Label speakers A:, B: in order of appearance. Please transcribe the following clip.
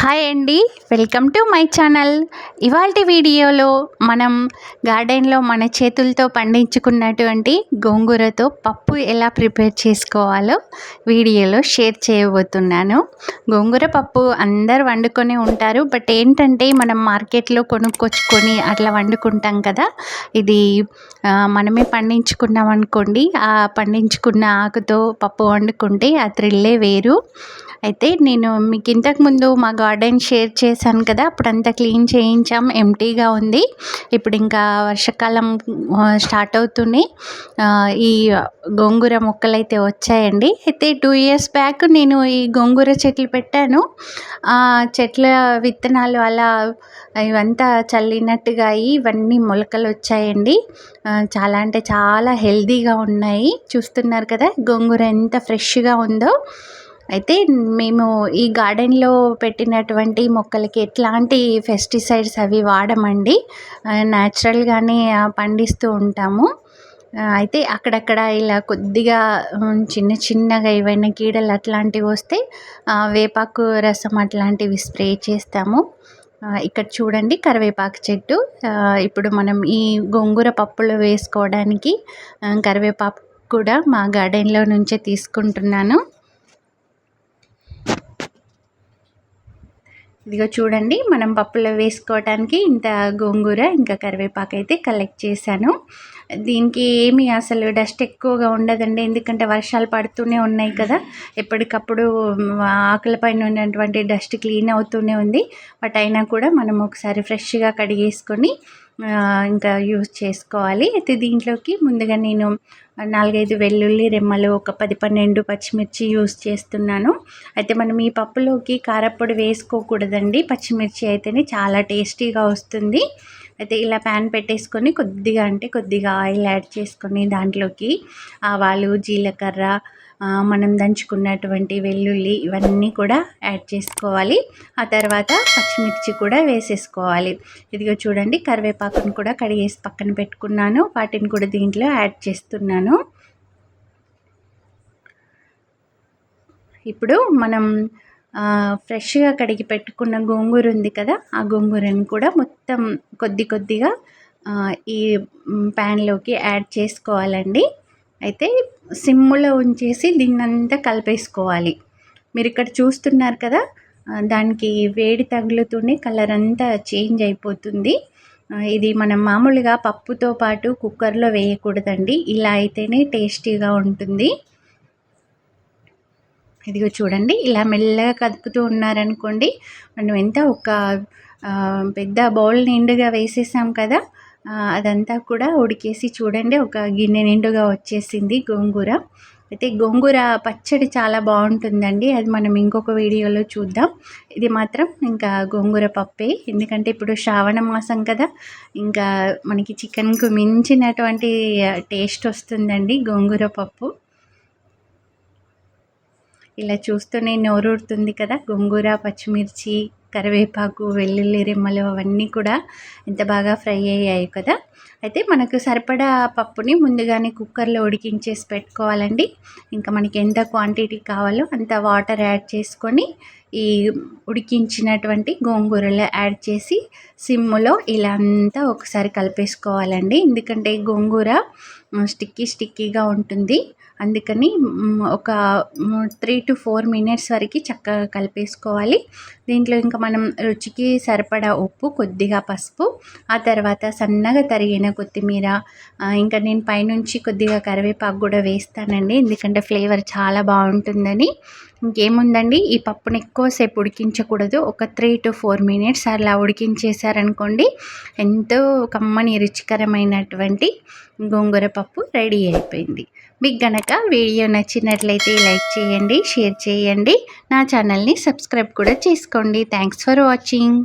A: Hi అండి, welcome to my channel. ఇవాల్టి వీడియోలో మనం గార్డెన్లో మన చేతులతో పండించుకున్నటువంటి గోంగూరతో పప్పు ఎలా ప్రిపేర్ చేసుకోవాలో వీడియోలో షేర్ చేయబోతున్నాను. గోంగూర పప్పు అందరు వండుకొని ఉంటారు, బట్ ఏంటంటే మనం మార్కెట్లో కొనుక్కొచ్చుకొని అట్లా వండుకుంటాం కదా. ఇది మనమే పండించుకున్నాం అనుకోండి, ఆ పండించుకున్న ఆకుతో పప్పు వండుకుంటే ఆ థ్రిల్లే వేరు. అయితే నేను మీకు ఇంతకుముందు మా గార్డెన్ షేర్ చేశాను కదా, అప్పుడంతా క్లీన్ చేయించాం, ఎంటీగా ఉంది. ఇప్పుడు ఇంకా వర్షాకాలం స్టార్ట్ అవుతూనే ఈ గోంగూర మొక్కలు అయితే వచ్చాయండి. అయితే 2 years బ్యాక్ నేను ఈ గోంగూర చెట్లు పెట్టాను. ఆ చెట్ల విత్తనాలు అలా ఇవంతా చల్లినట్టుగా అయ్యి ఇవన్నీ మొలకలు వచ్చాయండి. చాలా అంటే చాలా హెల్తీగా ఉన్నాయి. చూస్తున్నారు కదా గోంగూర ఎంత ఫ్రెష్గా ఉందో. అయితే మేము ఈ గార్డెన్లో పెట్టినటువంటి మొక్కలకి ఎట్లాంటి పెస్టిసైడ్స్ అవి వాడమండి, న్యాచురల్గానే పండిస్తూ ఉంటాము. అయితే అక్కడక్కడ ఇలా కొద్దిగా చిన్న చిన్నగా ఏవైనా కీడలు అట్లాంటివి వస్తే వేపాకు రసం అట్లాంటివి స్ప్రే చేస్తాము. ఇక్కడ చూడండి కరివేపాకు చెట్టు. ఇప్పుడు మనం ఈ గోంగూర పప్పులో వేసుకోవడానికి కరివేపాకు కూడా మా గార్డెన్లో నుంచే తీసుకుంటున్నాను. ఇదిగో చూడండి, మనం పప్పులో వేసుకోవడానికి ఇంత గోంగూర ఇంకా కరివేపాకు అయితే కలెక్ట్ చేశాను. దీనికి ఏమీ అసలు డస్ట్ ఎక్కువగా ఉండదండి, ఎందుకంటే వర్షాలు పడుతూనే ఉన్నాయి కదా. ఎప్పటికప్పుడు ఆకుల పైన ఉన్నటువంటి డస్ట్ క్లీన్ అవుతూనే ఉంది. బట్ అయినా కూడా మనం ఒకసారి ఫ్రెష్గా కడిగేసుకొని ఇంకా యూజ్ చేసుకోవాలి. అయితే దీంట్లోకి ముందుగా నేను 4-5 వెల్లుల్లి రెమ్మలు, ఒక 10-12 పచ్చిమిర్చి యూజ్ చేస్తున్నాను. అయితే మనం ఈ పప్పులోకి కారప్పొడి వేసుకోకూడదండి, పచ్చిమిర్చి అయితేనే చాలా టేస్టీగా వస్తుంది. అయితే ఇలా ప్యాన్ పెట్టేసుకొని కొద్దిగా ఆయిల్ యాడ్ చేసుకొని దాంట్లోకి ఆవాలు, జీలకర్ర, మనం దంచుకున్నటువంటి వెల్లుల్లి ఇవన్నీ కూడా యాడ్ చేసుకోవాలి. ఆ తర్వాత పచ్చిమిర్చి కూడా వేసేసుకోవాలి. ఇదిగో చూడండి, కరివేపాకును కూడా కడిగేసి పక్కన పెట్టుకున్నాను, వాటిని కూడా దీంట్లో యాడ్ చేస్తున్నాను. ఇప్పుడు మనం ఫ్రెష్గా కడిగి పెట్టుకున్న గోంగూర ఉంది కదా, ఆ గోంగూరను కూడా మొత్తం కొద్దిగా ఈ ప్యాన్లోకి యాడ్ చేసుకోవాలండి. అయితే సిమ్లో ఉంచేసి దీన్నంతా కలిపేసుకోవాలి. మీరు ఇక్కడ చూస్తున్నారు కదా, దానికి వేడి తగులుతూనే కలర్ అంతా చేంజ్ అయిపోతుంది. ఇది మనం మామూలుగా పప్పుతో పాటు కుక్కర్లో వేయకూడదండి, ఇలా అయితేనే టేస్టీగా ఉంటుంది. ఇదిగో చూడండి, ఇలా మెల్లగా కదుపుతూ ఉన్నారనుకోండి, మనం ఎంత ఒక పెద్ద బౌల్ నిండుగా వేసేసాం కదా, అదంతా కూడా ఉడికేసి చూడండి ఒక గిన్నె నిండుగా వచ్చేసింది గోంగూర. అయితే గోంగూర పచ్చడి చాలా బాగుంటుందండి, అది మనం ఇంకొక వీడియోలో చూద్దాం. ఇది మాత్రం ఇంకా గోంగూర పప్పే, ఎందుకంటే ఇప్పుడు శ్రావణ మాసం కదా, ఇంకా మనకి చికెన్కు మించినటువంటి టేస్ట్ వస్తుందండి గోంగూర పప్పు. ఇలా చూస్తూనే నోరూరుతుంది కదా. గోంగూర, పచ్చిమిర్చి, కరివేపాకు, వెల్లుల్లి రెమ్మలు అవన్నీ కూడా ఎంత బాగా ఫ్రై అయ్యాయి కదా. అయితే మనకు సరిపడా పప్పుని ముందుగానే కుక్కర్లో ఉడికించేసి పెట్టుకోవాలండి. ఇంకా మనకి ఎంత క్వాంటిటీ కావాలో అంత వాటర్ యాడ్ చేసుకొని ఈ ఉడికించినటువంటి గోంగూరలో యాడ్ చేసి సిమ్లో ఇలా అంతా ఒకసారి కలిపేసుకోవాలండి. ఎందుకంటే గోంగూర స్టిక్కీగా ఉంటుంది, అందుకని ఒక 3 to 4 minutes వరకు చక్కగా కలిపేసుకోవాలి. దీంట్లో ఇంకా మనం రుచికి సరిపడా ఉప్పు, కొద్దిగా పసుపు, ఆ తర్వాత సన్నగా తరిగిన కొత్తిమీర, ఇంకా నేను పైనుంచి కొద్దిగా కరివేపాకు కూడా వేస్తానండి, ఎందుకంటే ఫ్లేవర్ చాలా బాగుంటుందని. ఇంకేముందండి, ఈ పప్పుని ఎక్కువసేపు ఉడికించకూడదు, ఒక 3 to 4 minutes అలా ఉడికించేసారనుకోండి, ఎంతో కమ్మని రుచికరమైనటువంటి గోంగూర పప్పు రెడీ అయిపోయింది. మీకు గనక వీడియో నచ్చినట్లయితే లైక్ చేయండి, షేర్ చేయండి, నా ఛానల్ని సబ్స్క్రైబ్ కూడా చేసుకోండి. Thanks for watching.